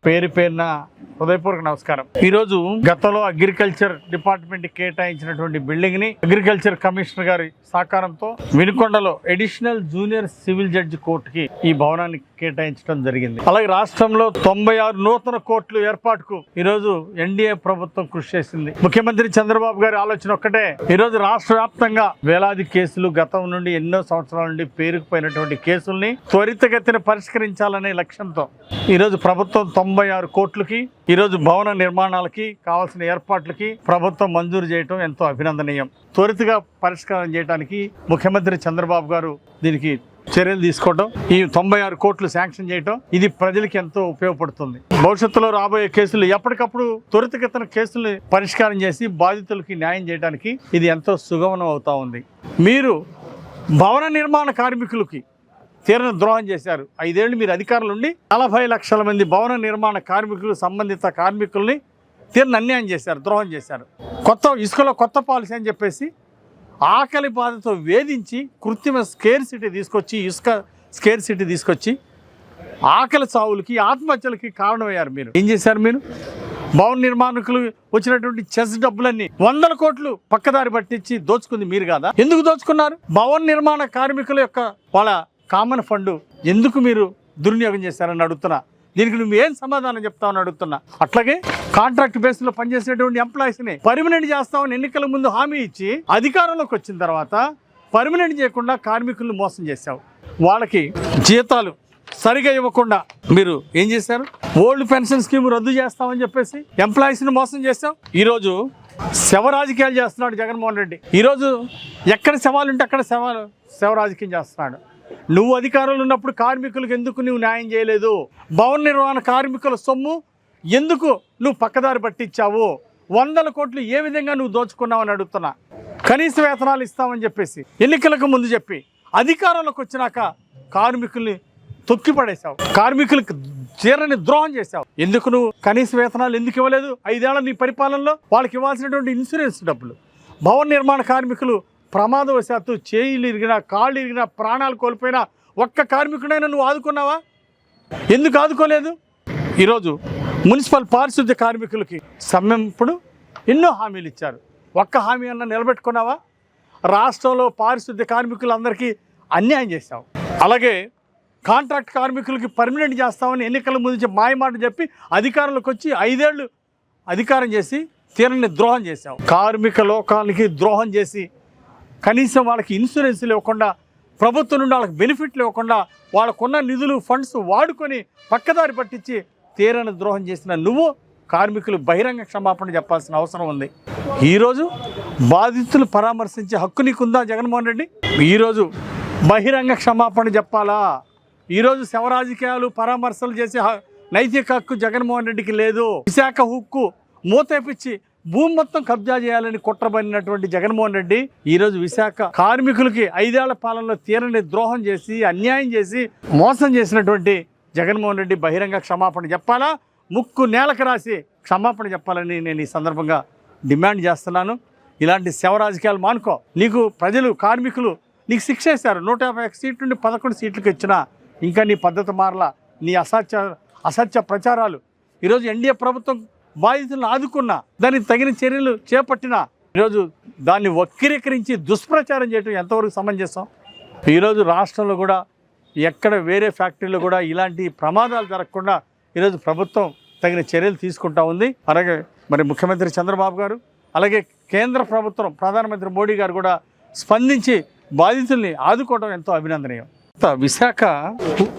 పేరు పేరున హృదయపూర్వక నమస్కారం. ఈరోజు గతంలో అగ్రికల్చర్ డిపార్ట్మెంట్ కేటాయించినటువంటి బిల్డింగ్ ని అగ్రికల్చర్ కమిషనర్ గారి సహకారంతో వినుకొండలో అడిషనల్ జూనియర్ సివిల్ జడ్జి కోర్టుకి ఈ భవనాన్ని కేటాయించడం జరిగింది. అలాగే రాష్ట్రంలో 96 నూతన కోర్టులు ఏర్పాటుకు ఈరోజు ఎన్డీఏ ప్రభుత్వం కృషి చేసింది. ముఖ్యమంత్రి చంద్రబాబు గారి ఆలోచన ఒక్కటే, ఈరోజు రాష్ట్ర వ్యాప్తంగా వేలాది కేసులు గతం నుండి ఎన్నో సంవత్సరాల నుండి పేరుకుపోయినటువంటి కేసుల్ని త్వరితగతిన పరిష్కరించాలనే లక్ష్యంతో ఈరోజు ప్రభుత్వం 96 కోట్లకి ఈరోజు భవన నిర్మాణాలకి కావాల్సిన ఏర్పాట్లకి ప్రభుత్వం మంజూరు చేయడం ఎంతో అభినందనీయం. త్వరితగా పరిష్కారం చేయడానికి ముఖ్యమంత్రి చంద్రబాబు గారు దీనికి చర్యలు తీసుకోవడం, ఈ 96 కోట్లు శాంక్షన్ చేయడం, ఇది ప్రజలకు ఎంతో ఉపయోగపడుతుంది. భవిష్యత్తులో రాబోయే కేసులు ఎప్పటికప్పుడు త్వరితగతిన కేసుల్ని పరిష్కారం చేసి బాధితులకి న్యాయం చేయడానికి ఇది ఎంతో సుగమనం అవుతా ఉంది. మీరు భవన నిర్మాణ కార్మికులకి తీరని ద్రోహం చేశారు. 5 ఏళ్ళు మీరు అధికారులు ఉండి 40 లక్షల మంది భవన నిర్మాణ కార్మికులు సంబంధిత కార్మికుల్ని తీరని అన్యాయం చేశారు, ద్రోహం చేశారు. ఇసుకలో కొత్త పాలసీ అని చెప్పేసి ఆకలి బాధతో వేధించి కృత్రిమ స్కేర్సిటీ తీసుకొచ్చి, ఇసుక స్కేర్సిటీ తీసుకొచ్చి ఆకలి చావులకి ఆత్మహత్యలకి కారణమయ్యారు. మీరు ఏం చేశారు? మీరు భవన నిర్మాణకులు వచ్చినటువంటి చెస్ డబ్బులన్నీ 100 కోట్లు పక్కదారి పట్టించి దోచుకుంది మీరు కాదా? ఎందుకు దోచుకున్నారు? భవన నిర్మాణ కార్మికుల యొక్క వాళ్ళ కామన్ ఫండ్ ఎందుకు మీరు దుర్వినియోగం చేశారని అడుగుతున్నా. దీనికి నువ్వు ఏం సమాధానం చెప్తావని అడుగుతున్నా. అట్లాగే కాంట్రాక్ట్ బేస్ లో పనిచేసేటువంటి ఎంప్లాయీస్ని పర్మనెంట్ చేస్తామని ఎన్నికల ముందు హామీ ఇచ్చి అధికారంలోకి వచ్చిన తర్వాత పర్మనెంట్ చేయకుండా కార్మికులను మోసం చేశావు. వాళ్ళకి జీతాలు సరిగా ఇవ్వకుండా మీరు ఏం చేశారు? ఓల్డ్ పెన్షన్ స్కీమ్ రద్దు చేస్తామని చెప్పేసి ఎంప్లాయీస్ని మోసం చేశావు. ఈరోజు శవ రాజకీయాలు చేస్తున్నాడు జగన్మోహన్ రెడ్డి. ఈరోజు ఎక్కడ శవాలుంటే అక్కడ శవ రాజకీయం చేస్తున్నాడు. నువ్వు అధికారంలో ఉన్నప్పుడు కార్మికులకు ఎందుకు నువ్వు న్యాయం చేయలేదు? భవన నిర్మాణ కార్మికుల సొమ్ము ఎందుకు నువ్వు పక్కదారి పట్టించావు? 100 కోట్లు ఏ విధంగా నువ్వు దోచుకున్నావు అని అడుగుతున్నా. కనీస వేతనాలు ఇస్తామని చెప్పేసి ఎన్నికలకు ముందు చెప్పి అధికారంలోకి వచ్చినాక కార్మికుల్ని తొక్కిపడేశావు, కార్మికులకు చీరని ద్రోహం చేశావు. ఎందుకు నువ్వు కనీస వేతనాలు ఎందుకు ఇవ్వలేదు? 5 ఏళ్ల నీ పరిపాలనలో వాళ్ళకి ఇవ్వాల్సినటువంటి ఇన్సూరెన్స్ డబ్బులు, భవన నిర్మాణ కార్మికులు ప్రమాదవశాత్తు చేయిలు ఇరిగినా, కాళ్ళు ఇరిగినా, ప్రాణాలు కోల్పోయినా ఒక్క కార్మికుడైనా నువ్వు ఆదుకున్నావా? ఎందుకు ఆదుకోలేదు? ఈరోజు మున్సిపల్ పారిశుద్ధ్య కార్మికులకి సమ్మెప్పుడు ఎన్నో హామీలు ఇచ్చారు, ఒక్క హామీ అన్న నిలబెట్టుకున్నావా? రాష్ట్రంలో పారిశుద్ధ్య కార్మికులందరికీ అన్యాయం చేశావు. అలాగే కాంట్రాక్ట్ కార్మికులకి పర్మనెంట్ చేస్తామని ఎన్నికల ముందు మాయమాట చెప్పి అధికారంలోకి వచ్చి 5 ఏళ్ళు అధికారం చేసి తీరని ద్రోహం చేశావు. కార్మిక లోకానికి ద్రోహం చేసి కనీసం వాళ్ళకి ఇన్సూరెన్స్లు ఇవ్వకుండా, ప్రభుత్వం నుండి వాళ్ళకి బెనిఫిట్లు ఇవ్వకుండా, వాళ్ళకున్న నిధులు ఫండ్స్ వాడుకొని పక్కదారి పట్టించి తీరని ద్రోహం చేసిన నువ్వు కార్మికులు బహిరంగ క్షమాపణ చెప్పాల్సిన అవసరం ఉంది. ఈరోజు బాధితులు పరామర్శించే హక్కు నీకుందా జగన్మోహన్ రెడ్డి? ఈరోజు బహిరంగ క్షమాపణ చెప్పాలా? ఈరోజు శవ రాజకీయాలు పరామర్శలు చేసే నైతిక హక్కు జగన్మోహన్ రెడ్డికి లేదు. విశాఖ హక్కు మూతేపిచ్చి భూమి మొత్తం కబ్జా చేయాలని కుట్రబడినటువంటి జగన్మోహన్ రెడ్డి ఈరోజు విశాఖ కార్మికులకి 5 ఏళ్ల పాలనలో తీరని ద్రోహం చేసి, అన్యాయం చేసి, మోసం చేసినటువంటి జగన్మోహన్ రెడ్డి బహిరంగ క్షమాపణ చెప్పాలా? ముక్కు నేలకు రాసి క్షమాపణ చెప్పాలని నేను ఈ సందర్భంగా డిమాండ్ చేస్తున్నాను. ఇలాంటి శవ రాజకీయాలు మానుకో. నీకు ప్రజలు, కార్మికులు నీకు శిక్ష వేశారు. 151 సీట్ల నుండి 11 సీట్లకు ఇచ్చినా ఇంకా నీ పద్ధతి మారలా. నీ అసత్య ప్రచారాలు. ఈరోజు ఎన్డీఏ ప్రభుత్వం బాధితులను ఆదుకున్నా, దానికి తగిన చర్యలు చేపట్టినా ఈరోజు దాన్ని వక్రీకరించి దుష్ప్రచారం చేయడం ఎంతవరకు సమంజసం? ఈరోజు రాష్ట్రంలో కూడా ఎక్కడ వేరే ఫ్యాక్టరీలో కూడా ఇలాంటి ప్రమాదాలు జరగకుండా ఈరోజు ప్రభుత్వం తగిన చర్యలు తీసుకుంటా ఉంది. అలాగే మరి ముఖ్యమంత్రి చంద్రబాబు గారు, అలాగే కేంద్ర ప్రభుత్వం ప్రధానమంత్రి మోడీ గారు కూడా స్పందించి బాధితుల్ని ఆదుకోవడం ఎంతో అభినందనీయం. విశాఖ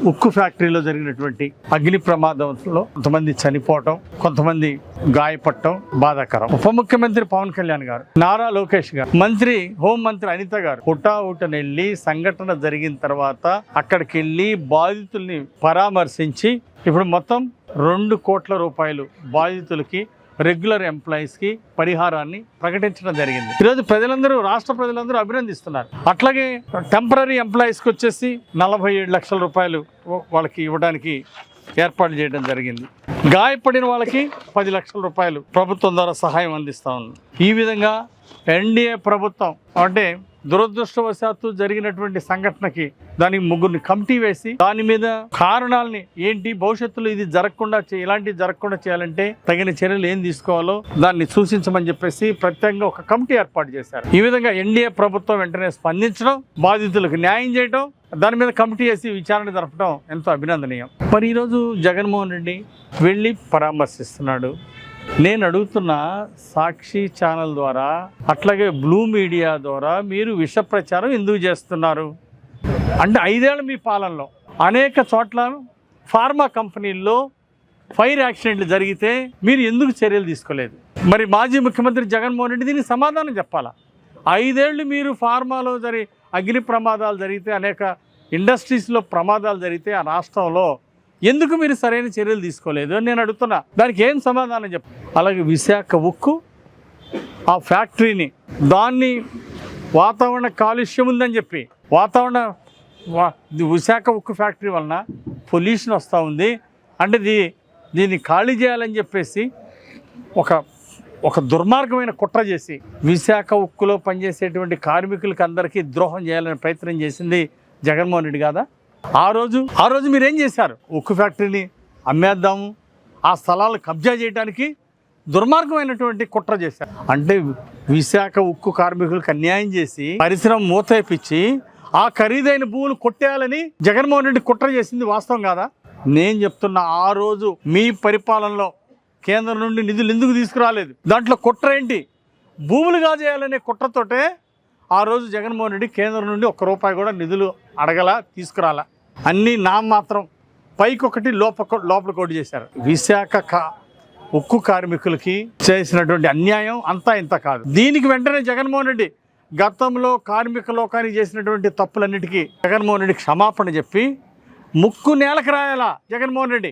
ఉక్కు ఫ్యాక్టరీలో జరిగినటువంటి అగ్ని ప్రమాదంలో కొంతమంది చనిపోవటం, కొంతమంది గాయపడటం బాధాకరం. ఉప ముఖ్యమంత్రి పవన్ కళ్యాణ్ గారు, నారా లోకేష్ గారు, మంత్రి హోంమంత్రి అనిత గారు హుటాహుటనెళ్ళి సంఘటన జరిగిన తర్వాత అక్కడికి వెళ్ళి బాధితుల్ని పరామర్శించి ఇప్పుడు మొత్తం 2 కోట్ల రూపాయలు బాధితులకి, రెగ్యులర్ ఎంప్లాయీస్కి పరిహారాన్ని ప్రకటించడం జరిగింది. ఈరోజు ప్రజలందరూ, రాష్ట్ర ప్రజలందరూ అభినందిస్తున్నారు. అట్లాగే టెంపరీ ఎంప్లాయీస్కి వచ్చేసి 47 లక్షల రూపాయలు వాళ్ళకి ఇవ్వడానికి ఏర్పాటు చేయడం జరిగింది. గాయపడిన వాళ్ళకి 10 లక్షల రూపాయలు ప్రభుత్వం ద్వారా సహాయం అందిస్తా ఉంది. ఈ విధంగా ఎన్డీఏ ప్రభుత్వం అంటే దురదృష్టవశాత్తు జరిగినటువంటి సంఘటనకి దానికి ముగ్గురిని కమిటీ వేసి దాని మీద కారణాలని ఏంటి, భవిష్యత్తులో ఇది జరగకుండా ఇలాంటివి జరగకుండా చేయాలంటే తగిన చర్యలు ఏం తీసుకోవాలో దాన్ని సూచించమని చెప్పేసి ప్రత్యేకంగా ఒక కమిటీ ఏర్పాటు చేశారు. ఈ విధంగా ఎన్డీఏ ప్రభుత్వం వెంటనే స్పందించడం, బాధితులకు న్యాయం చేయడం, దాని మీద కమిటీ వేసి విచారణ జరపడం ఎంతో అభినందనీయం. మరి ఈరోజు జగన్మోహన్ రెడ్డి వెళ్ళి పరామర్శిస్తున్నాడు. నేను అడుగుతున్న సాక్షి ఛానల్ ద్వారా అట్లాగే బ్లూ మీడియా ద్వారా మీరు విష ప్రచారం ఎందుకు చేస్తున్నారు? అంటే 5 ఏళ్ళ మీ పాలనలో అనేక చోట్ల ఫార్మా కంపెనీల్లో ఫైర్ యాక్సిడెంట్లు జరిగితే మీరు ఎందుకు చర్యలు తీసుకోలేదు? మరి మాజీ ముఖ్యమంత్రి జగన్మోహన్ రెడ్డి దీనికి సమాధానం చెప్పాలా? 5 ఏళ్ళు మీరు ఫార్మాలో అగ్ని ప్రమాదాలు జరిగితే, అనేక ఇండస్ట్రీస్లో ప్రమాదాలు జరిగితే ఆ రాష్ట్రంలో ఎందుకు మీరు సరైన చర్యలు తీసుకోలేదు అని నేను అడుగుతున్నా. దానికి ఏం సమాధానం చెప్పు? అలాగే విశాఖ ఉక్కు ఆ ఫ్యాక్టరీని దాన్ని వాతావరణ కాలుష్యం ఉందని చెప్పి విశాఖ ఉక్కు ఫ్యాక్టరీ వలన పొల్యూషన్ వస్తూ ఉంది అంటే దీన్ని ఖాళీ చేయాలని చెప్పేసి ఒక దుర్మార్గమైన కుట్ర చేసి విశాఖ ఉక్కులో పనిచేసేటువంటి కార్మికులకి అందరికీ ద్రోహం చేయాలని ప్రయత్నం చేసింది జగన్మోహన్ రెడ్డి కాదా? ఆ రోజు మీరు ఏం చేశారు? ఉక్కు ఫ్యాక్టరీని అమ్మేద్దాము, ఆ స్థలాలు కబ్జా చేయడానికి దుర్మార్గమైనటువంటి కుట్ర చేశారు. అంటే విశాఖ ఉక్కు కార్మికులకు అన్యాయం చేసి పరిశ్రమ మూతేపించి ఆ ఖరీదైన భూములు కొట్టేయాలని జగన్మోహన్ రెడ్డి కుట్ర చేసింది వాస్తవం కాదా? నేను చెప్తున్నా, ఆ రోజు మీ పరిపాలనలో కేంద్రం నుండి నిధులు ఎందుకు తీసుకురాలేదు? దాంట్లో కుట్ర ఏంటి? భూములు కాజేయాలనే కుట్రతోటే ఆ రోజు జగన్మోహన్ రెడ్డి కేంద్రం నుండి ₹1 కూడా నిధులు తీసుకురాలా. అన్నీ మాత్రం పైకొకటి లోపలికొకటి చేశారు. విశాఖ ఉక్కు కార్మికులకి చేసినటువంటి అన్యాయం అంతా ఇంత కాదు. దీనికి వెంటనే జగన్మోహన్ రెడ్డి గతంలో కార్మిక లోకానికి చేసినటువంటి తప్పులన్నిటికీ జగన్మోహన్ రెడ్డి క్షమాపణ చెప్పి ముక్కు నేలకు రాయాలా జగన్మోహన్ రెడ్డి.